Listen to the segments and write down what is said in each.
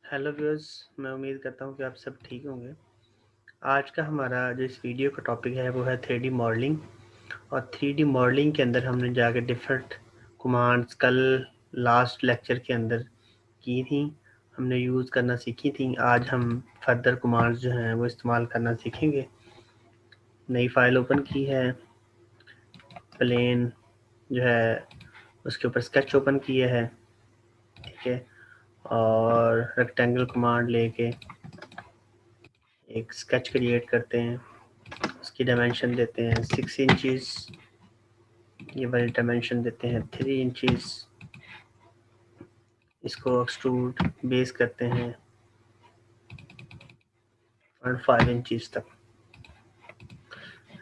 Hello viewers, मैं उम्मीद करता हूँ कि आप सब ठीक होंगे। आज का हमारा जो इस वीडियो का टॉपिक है वो है 3D मॉडलिंग। और 3D मॉडलिंग के अंदर हमने जाके डिफरेंट कमांड्स कल लास्ट लेक्चर के अंदर की थी, हमने यूज़ करना सीखी थी। आज हम फर्दर कमांड्स जो हैं वो इस्तेमाल करना सीखेंगे। नई फाइल ओपन की है, प्लेन जो है उसके ऊपर स्केच ओपन किया है, ठीक है। और रेक्टेंगल कमांड लेके एक स्केच क्रिएट करते हैं। उसकी डायमेंशन देते हैं 6 इंचज़, ये वाली डायमेंशन देते हैं 3 इंचज़। इसको एक्सट्रूड बेस करते हैं 5 इंचज़ तक।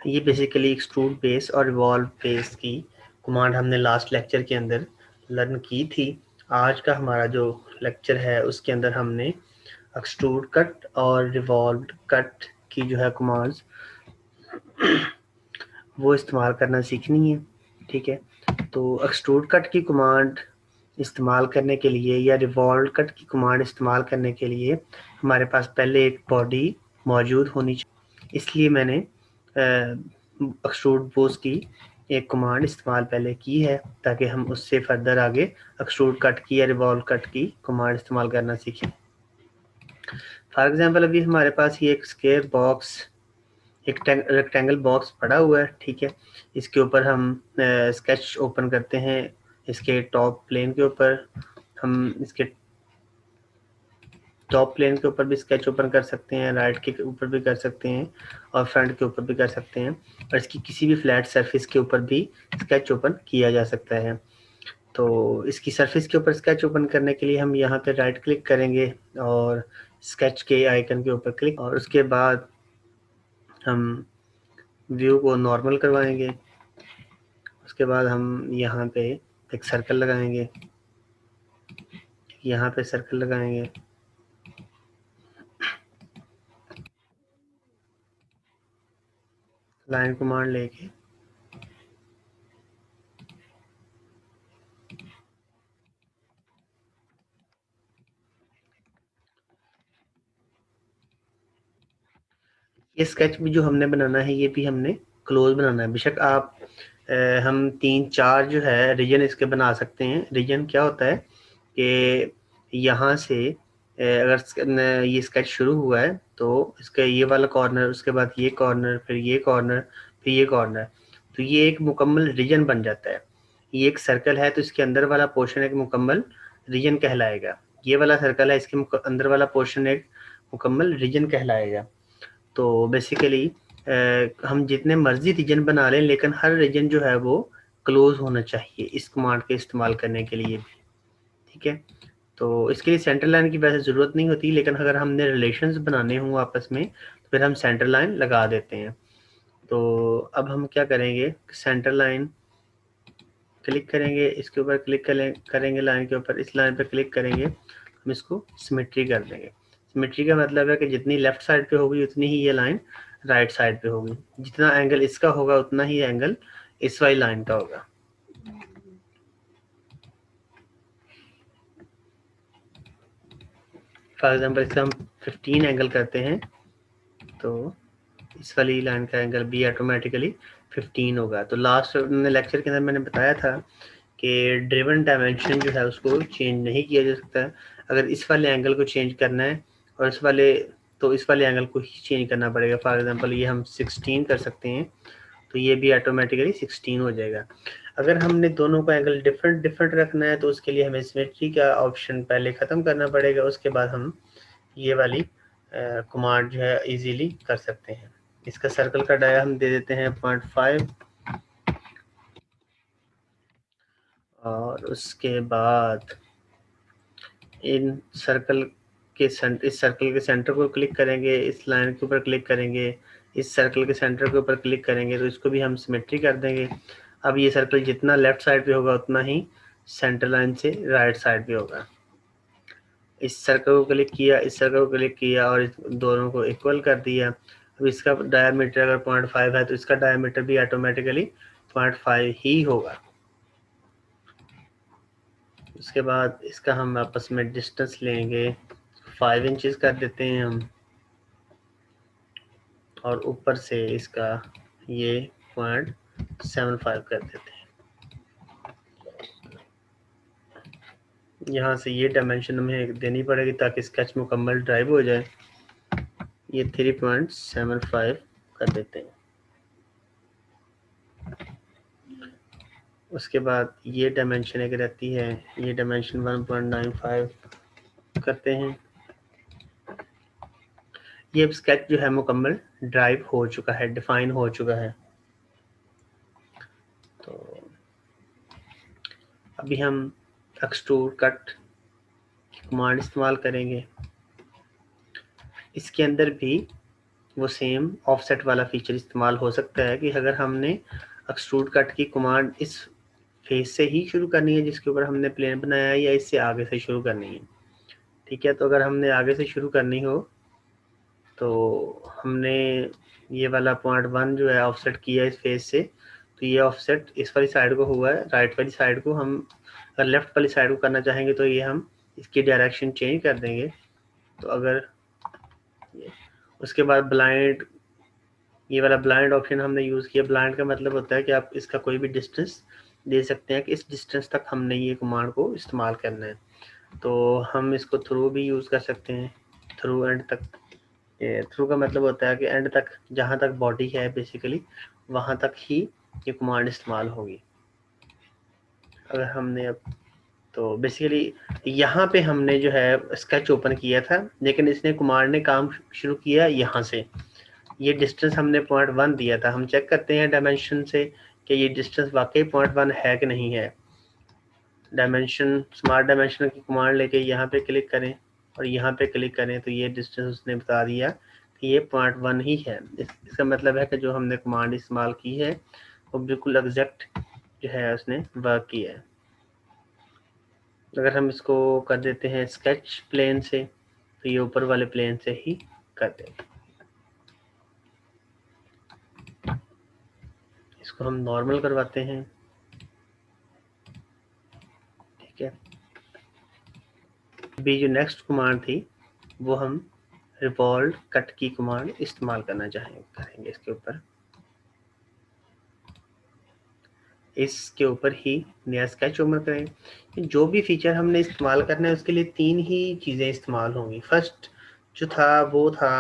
ये बेसिकली एक्सट्रूड बेस और रिवॉल्व बेस की कमांड हमने लास्ट लेक्चर के अंदर लर्न की थी। आज का हमारा जो लेक्चर है उसके अंदर हमने एक्सट्रूड कट और रिवॉल्व कट की जो है कमांड्स वो इस्तेमाल करना सीखनी है, ठीक है। तो एक्सट्रूड कट की कमांड इस्तेमाल करने के लिए या रिवॉल्व कट की कमांड इस्तेमाल करने के लिए हमारे पास पहले एक बॉडी मौजूद होनी चाहिए। इसलिए मैंने एक्सट्रूड बोस की एक कमांड इस्तेमाल पहले की है ताकि हम उससे फर्दर आगे एक्सट्रूड कट की या रिवॉल्व कट की कमांड इस्तेमाल करना सीखें। फॉर एग्जांपल अभी हमारे पास ये एक स्क्वायर बॉक्स, एक रेक्टेंगल बॉक्स पड़ा हुआ है, ठीक है। इसके ऊपर हम स्केच ओपन करते हैं। इसके टॉप प्लेन के ऊपर हम इसके टॉप प्लेन के ऊपर भी स्केच ओपन कर सकते हैं, राइट के ऊपर भी कर सकते हैं और फ्रंट के ऊपर भी कर सकते हैं, और इसकी किसी भी फ्लैट सरफेस के ऊपर भी स्केच ओपन किया जा सकता है। तो इसकी सरफेस के ऊपर स्केच ओपन करने के लिए हम यहाँ पे राइट क्लिक करेंगे और स्केच के आइकन के ऊपर क्लिक, और उसके बाद हम व्यू को नॉर्मल करवाएंगे। उसके बाद हम यहाँ पे एक सर्कल लगाएंगे, यहाँ पे सर्कल लगाएंगे। लाइन कमांड लेके ये स्केच भी जो हमने बनाना है ये भी हमने क्लोज बनाना है। बेशक आप हम 3-4 जो है रीजन इसके बना सकते हैं। रीजन क्या होता है कि यहाँ से अगर ये स्केच शुरू हुआ है तो इसका ये वाला कॉर्नर, उसके बाद ये कॉर्नर, फिर ये कॉर्नर, फिर ये कॉर्नर, तो ये एक मुकम्मल रीजन बन जाता है। ये एक सर्कल है तो इसके अंदर वाला पोर्शन एक मुकम्मल रीजन कहलाएगा। ये वाला सर्कल है, इसके अंदर वाला पोर्शन एक मुकम्मल रीजन कहलाएगा। तो बेसिकली हम जितने मर्जी रीजन बना लें लेकिन हर रीजन जो है वो क्लोज होना चाहिए इस कमांड के इस्तेमाल करने के लिए भी, ठीक है। तो इसके लिए सेंटर लाइन की वैसे ज़रूरत नहीं होती, लेकिन अगर हमने रिलेशंस बनाने हों आपस में तो फिर हम सेंटर लाइन लगा देते हैं। तो अब हम क्या करेंगे, सेंटर लाइन क्लिक करेंगे, इसके ऊपर क्लिक करेंगे लाइन के ऊपर, इस लाइन पर क्लिक करेंगे, हम इसको सिमेट्री कर देंगे। सिमेट्री का मतलब है कि जितनी लेफ्ट साइड पे होगी उतनी ही ये लाइन राइट साइड पे होगी। जितना एंगल इसका होगा उतना ही एंगल इस वाली लाइन का होगा। फॉर एग्जांपल इसका हम 15 एंगल करते हैं तो इस वाली लाइन का एंगल भी ऑटोमेटिकली 15 होगा। तो लास्ट लेक्चर के अंदर मैंने बताया था कि ड्रिवन डायमेंशन जो है उसको चेंज नहीं किया जा सकता है। अगर इस वाले एंगल को चेंज करना है और इस वाले एंगल को ही चेंज करना पड़ेगा। फॉर एग्जांपल ये हम 16 कर सकते हैं तो ये भी ऑटोमेटिकली 16 हो जाएगा। अगर हमने दोनों का एंगल डिफरेंट डिफरेंट रखना है तो उसके लिए हमें सिमेट्री का ऑप्शन पहले ख़त्म करना पड़ेगा, उसके बाद हम ये वाली कमांड जो है इजीली कर सकते हैं। इसका सर्कल का डाया हम दे देते हैं 0.5 और उसके बाद इन सर्कल इस सर्कल के सेंटर को क्लिक करेंगे, इस लाइन के ऊपर क्लिक करेंगे, इस सर्कल के सेंटर के ऊपर क्लिक करेंगे, तो इसको भी हम सिमेट्री कर देंगे। अब ये सर्कल जितना लेफ्ट साइड पे होगा उतना ही सेंटर लाइन से राइट साइड पे होगा। इस सर्कल को क्लिक किया, इस सर्कल को क्लिक किया और इस दोनों को इक्वल कर दिया। अब इसका डायमीटर अगर 0.5 है तो इसका डायमीटर भी ऑटोमेटिकली 0.5 ही होगा। उसके बाद इसका हम आपस में डिस्टेंस लेंगे 5 इंचेस कर देते हैं हम, और ऊपर से इसका ये 0.75 कर देते हैं। यहाँ से ये डायमेंशन हमें देनी पड़ेगी ताकि स्केच मुकम्मल ड्राइव हो जाए। ये 3.75 कर देते हैं। उसके बाद ये डायमेंशन एक रहती है, ये डायमेंशन 1.95 करते हैं। ये स्केच जो है मुकम्मल ड्राइव हो चुका है, डिफाइन हो चुका है। तो अभी हम एक्सट्रूड कट कमांड इस्तेमाल करेंगे। इसके अंदर भी वो सेम ऑफसेट वाला फीचर इस्तेमाल हो सकता है कि अगर हमने एक्सट्रूड कट की कमांड इस फेस से ही शुरू करनी है जिसके ऊपर हमने प्लेन बनाया है, या इससे आगे से शुरू करनी है। ठीक है, तो अगर हमने आगे से शुरू करनी हो तो हमने ये वाला 0.1 जो है ऑफसेट किया इस फेस से, तो ये ऑफसेट इस वाली साइड को हुआ है। राइट वाली साइड को हम अगर लेफ्ट वाली साइड को करना चाहेंगे तो ये हम इसकी डायरेक्शन चेंज कर देंगे। तो अगर उसके बाद ब्लाइंड, ये वाला ब्लाइंड ऑप्शन हमने यूज़ किया। ब्लाइंड का मतलब होता है कि आप इसका कोई भी डिस्टेंस दे सकते हैं कि इस डिस्टेंस तक हमने ये कमांड को इस्तेमाल करना है। तो हम इसको थ्रू भी यूज़ कर सकते हैं, थ्रू एंड तक। थ्रू का मतलब होता है कि एंड तक, जहाँ तक बॉडी है बेसिकली वहाँ तक ही ये कमांड इस्तेमाल होगी। अगर हमने अब तो बेसिकली यहाँ पे हमने जो है स्केच ओपन किया था, लेकिन इसने कमांड ने काम शुरू किया यहाँ से। ये डिस्टेंस हमने 0.1 दिया था। हम चेक करते हैं डायमेंशन से कि ये डिस्टेंस वाकई 0.1 है कि नहीं है। डायमेंशन, स्मार्ट डायमेंशन की कमांड लेके यहाँ पे क्लिक करें और यहाँ पे क्लिक करें तो ये डिस्टेंस उसने बता दिया कि ये 0.1 ही है। इसका मतलब है कि जो हमने कमांड इस्तेमाल की है वो बिल्कुल एग्जैक्ट जो है उसने वर्क किया है। अगर हम इसको कर देते हैं स्केच प्लेन से तो ये ऊपर वाले प्लेन से ही कर देंगे। इसको हम नॉर्मल करवाते हैं। ठीक है, अभी जो नेक्स्ट कमांड थी वो हम रिवॉल्व कट की कमांड इस्तेमाल करना करेंगे। इसके ऊपर ही नया स्केच ओपन करें। जो भी फीचर हमने इस्तेमाल करना है उसके लिए 3 ही चीज़ें इस्तेमाल होंगी। फर्स्ट जो था वो था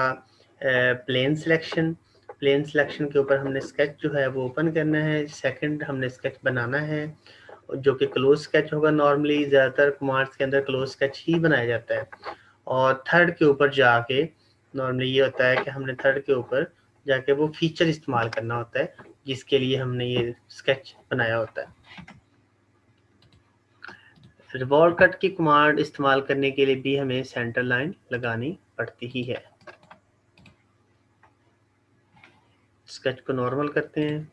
प्लेन सिलेक्शन। प्लेन सिलेक्शन के ऊपर हमने स्केच जो है वो ओपन करना है। सेकंड हमने स्केच बनाना है जो कि क्लोज स्केच होगा। नॉर्मली ज़्यादातर कमांड्स के अंदर क्लोज स्केच ही बनाया जाता है। और थर्ड के ऊपर जाके नॉर्मली ये होता है कि हमने थर्ड के ऊपर जाके वो फीचर इस्तेमाल करना होता है जिसके लिए हमने ये स्केच बनाया होता है। रिवॉल्व कट की कमांड इस्तेमाल करने के लिए भी हमें सेंटर लाइन लगानी पड़ती ही है। स्केच को नॉर्मल करते हैं।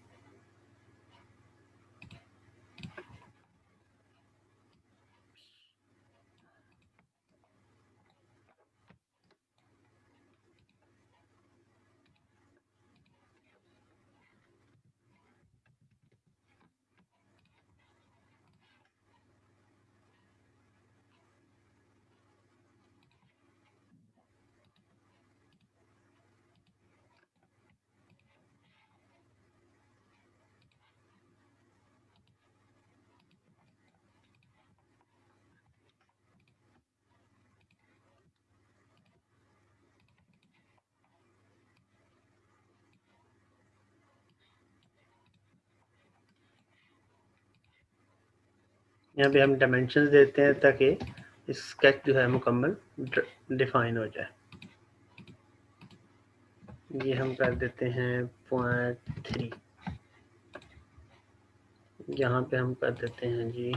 यहाँ पे हम डायमेंशंस देते हैं ताकि स्केच जो है मुकम्मल डिफाइन हो जाए। ये हम कर देते हैं 0.3। यहाँ पे हम कर देते हैं जी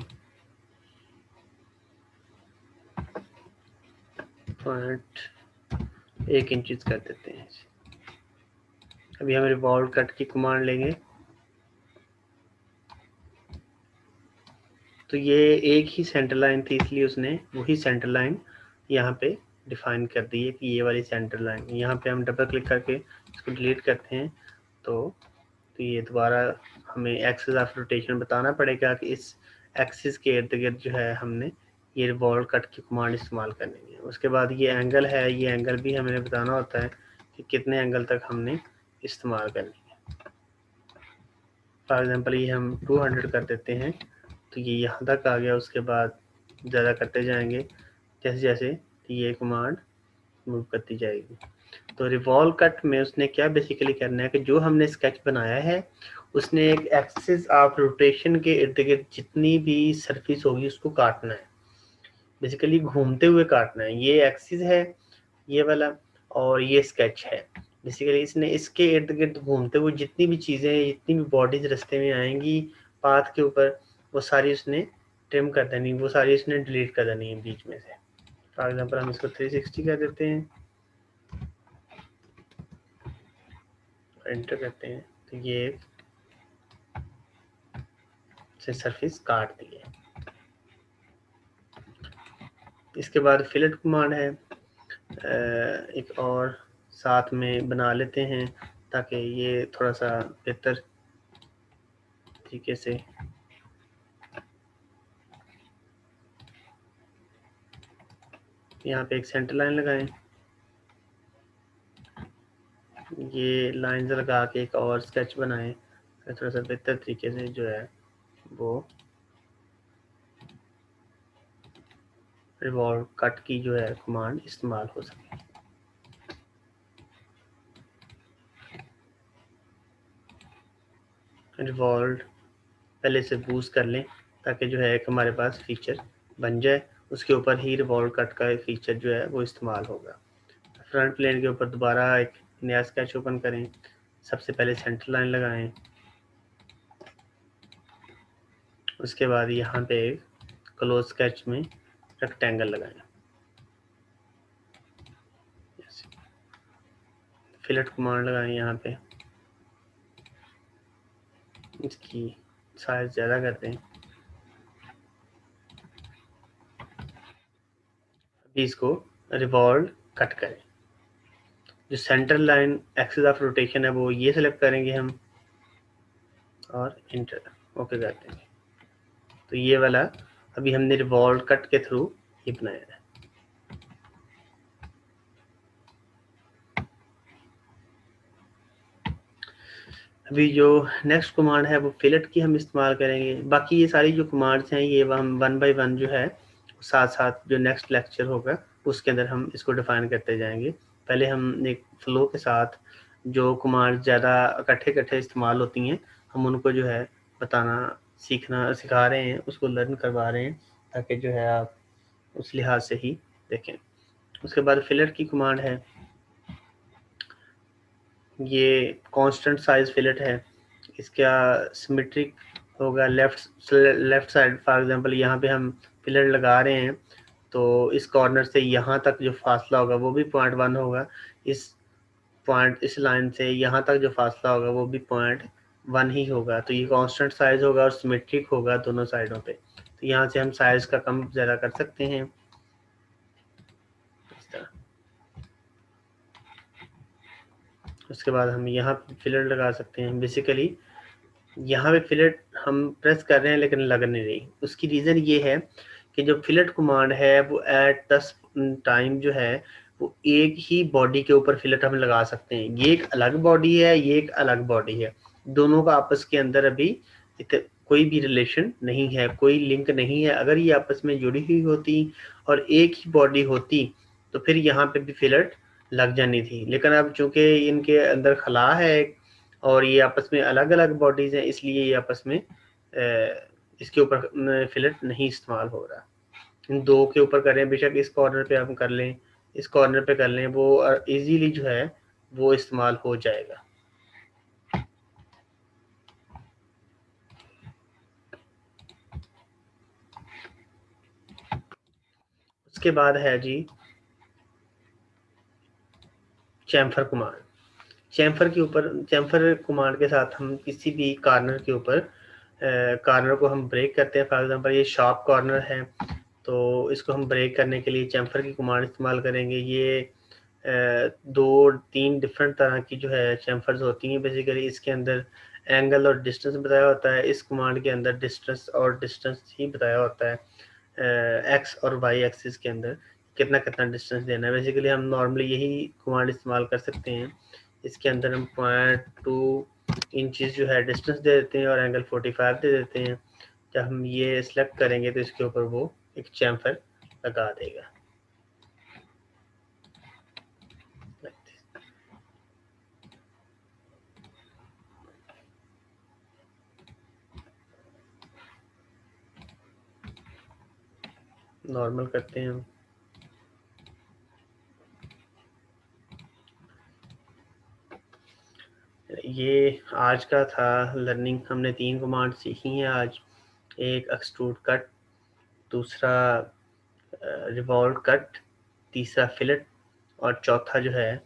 0.1 इंचेस कर देते हैं। अभी हम रिवॉल्व कट की कमांड लेंगे तो ये एक ही सेंटर लाइन थी इसलिए उसने वही सेंटर लाइन यहाँ पे डिफाइन कर दी है कि ये वाली सेंटर लाइन। यहाँ पे हम डबल क्लिक करके इसको डिलीट करते हैं तो ये दोबारा हमें एक्सिस ऑफ रोटेशन बताना पड़ेगा कि इस एक्सिस के इर्द गिर्द जो है हमने ये रिवॉल्व कट की कमांड इस्तेमाल करनी है। उसके बाद ये एंगल है, ये एंगल भी हमें बताना होता है कि कितने एंगल तक हमने इस्तेमाल करनी है। फॉर एग्जांपल ये हम 200 कर देते हैं, तो ये यहाँ तक आ गया। उसके बाद ज़्यादा करते जाएंगे जैसे जैसे, तो ये कमांड मूव करती जाएगी। तो रिवॉल्व कट में उसने क्या बेसिकली करना है कि जो हमने स्केच बनाया है उसने एक एक्सिस ऑफ रोटेशन के इर्द गिर्द जितनी भी सरफेस होगी उसको काटना है, बेसिकली घूमते हुए काटना है। ये एक्सिस है ये वाला, और ये स्केच है। बेसिकली इसने इसके इर्द गिर्द घूमते हुए जितनी भी चीज़ें, जितनी भी बॉडीज रास्ते में आएंगी पाथ के ऊपर, वो सारी उसने ट्रिम कर देनी, वो सारी उसने डिलीट कर देनी है बीच में से। फॉर एग्जांपल हम इसको 360 कर देते हैं, एंटर करते हैं, तो ये से सरफेस काट दी है। इसके बाद फिलेट कमांड है, एक और साथ में बना लेते हैं ताकि ये थोड़ा सा बेहतर तरीके से यहाँ पे एक सेंटर लाइन लगाएं। ये लाइन लगा के एक और स्केच बनाएं, थोड़ा सा बेहतर तरीके से जो है वो रिवॉल्व कट की जो है कमांड इस्तेमाल हो सके। रिवॉल्व पहले से बूस्ट कर लें ताकि जो है एक हमारे पास फीचर बन जाए, उसके ऊपर ही रिवॉल्व कट का फीचर जो है वो इस्तेमाल होगा। फ्रंट प्लेन के ऊपर दोबारा एक नया स्केच ओपन करें, सबसे पहले सेंटर लाइन लगाएं, उसके बाद यहाँ पे एक क्लोज स्केच में रेक्टेंगल लगाएं, फिलेट कमांड लगाएं, यहाँ पे इसकी साइज ज़्यादा कर दें। अभी इसको रिवॉल्व कट करें, जो centre line axis of rotation है वो ये सिलेक्ट करेंगे हम और इंटर ओके कर देंगे। तो ये वाला अभी हमने रिवॉल्व कट के थ्रू ये बनाया है। अभी जो नेक्स्ट कमांड है वो फिलेट की हम इस्तेमाल करेंगे। बाकी ये सारी जो कमांड्स हैं ये हम 1 बाय 1 जो है साथ साथ जो नेक्स्ट लेक्चर होगा उसके अंदर हम इसको डिफाइन करते जाएंगे। पहले हम एक फ्लो के साथ जो कमांड ज़्यादा इकट्ठे इकट्ठे इस्तेमाल होती हैं हम उनको जो है बताना सीखना सिखा रहे हैं, उसको लर्न करवा रहे हैं ताकि जो है आप उस लिहाज से ही देखें। उसके बाद फिलेट की कमांड है, ये कांस्टेंट साइज फिलेट है, इसका सिमेट्रिक होगा लेफ्ट साइड। फॉर एग्जांपल यहाँ पे हम फिलेट लगा रहे हैं तो इस कॉर्नर से यहाँ तक जो फासला होगा वो भी 0.1 होगा, इस लाइन से यहाँ तक जो फासला होगा वो भी 0.1 ही होगा। तो ये कांस्टेंट साइज होगा और सिमेट्रिक होगा दोनों साइडों पे। तो यहाँ से हम साइज का कम ज़्यादा कर सकते हैं इस तरह। उसके बाद हम यहाँ फिलेट लगा सकते हैं। बेसिकली यहाँ पे फिलेट हम प्रेस कर रहे हैं लेकिन लग नहीं रही, उसकी रीज़न ये है कि जो फिलेट कमांड है वो एट द टाइम जो है वो एक ही बॉडी के ऊपर फिलेट हम लगा सकते हैं। ये एक अलग बॉडी है, ये एक अलग बॉडी है, दोनों का आपस के अंदर अभी कोई भी रिलेशन नहीं है, कोई लिंक नहीं है। अगर ये आपस में जुड़ी हुई होती और एक ही बॉडी होती तो फिर यहाँ पे भी फिलेट लग जानी थी, लेकिन अब चूंकि इनके अंदर खला है और ये आपस में अलग अलग बॉडीज हैं इसलिए ये आपस में इसके ऊपर फिलेट नहीं इस्तेमाल हो रहा। इन दो के ऊपर करें, बेशक इस कॉर्नर पे हम कर लें, इस कॉर्नर पे कर लें, वो इजीली जो है वो इस्तेमाल हो जाएगा। उसके बाद है जी चैम्फर कमांड। चैम्फर कमांड के साथ हम किसी भी कॉर्नर के ऊपर कॉर्नर को हम ब्रेक करते हैं। फॉर एग्जांपल ये शार्प कॉर्नर है तो इसको हम ब्रेक करने के लिए चैम्फर की कमांड इस्तेमाल करेंगे। ये 2-3 डिफरेंट तरह की जो है चैम्फर्स होती हैं। बेसिकली इसके अंदर एंगल और डिस्टेंस बताया होता है, इस कमांड के अंदर डिस्टेंस ही बताया होता है एक्स और वाई एक्सिस के अंदर। कितना कितना डिस्टेंस देना है। बेसिकली हम नॉर्मली यही कमांड इस्तेमाल कर सकते हैं। इसके अंदर हम 0.2 इंचेस जो है डिस्टेंस दे देते हैं और एंगल 45 दे देते हैं। जब हम ये सिलेक्ट करेंगे तो इसके ऊपर वो एक चैम्फर लगा देगा। नॉर्मल करते हैं हम। ये आज का था लर्निंग। हमने 3 कमांड सीखी हैं आज। एक एक्सट्रूड कट, दूसरा रिवॉल्व कट, तीसरा फिलेट और चौथा जो है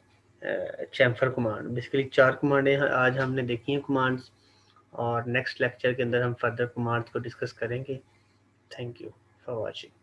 चैम्फर कमांड। बेसिकली 4 कमांडें आज हमने देखी हैं कमांड्स, और नेक्स्ट लेक्चर के अंदर हम फर्दर कमांड्स को डिस्कस करेंगे। Thank you for watching.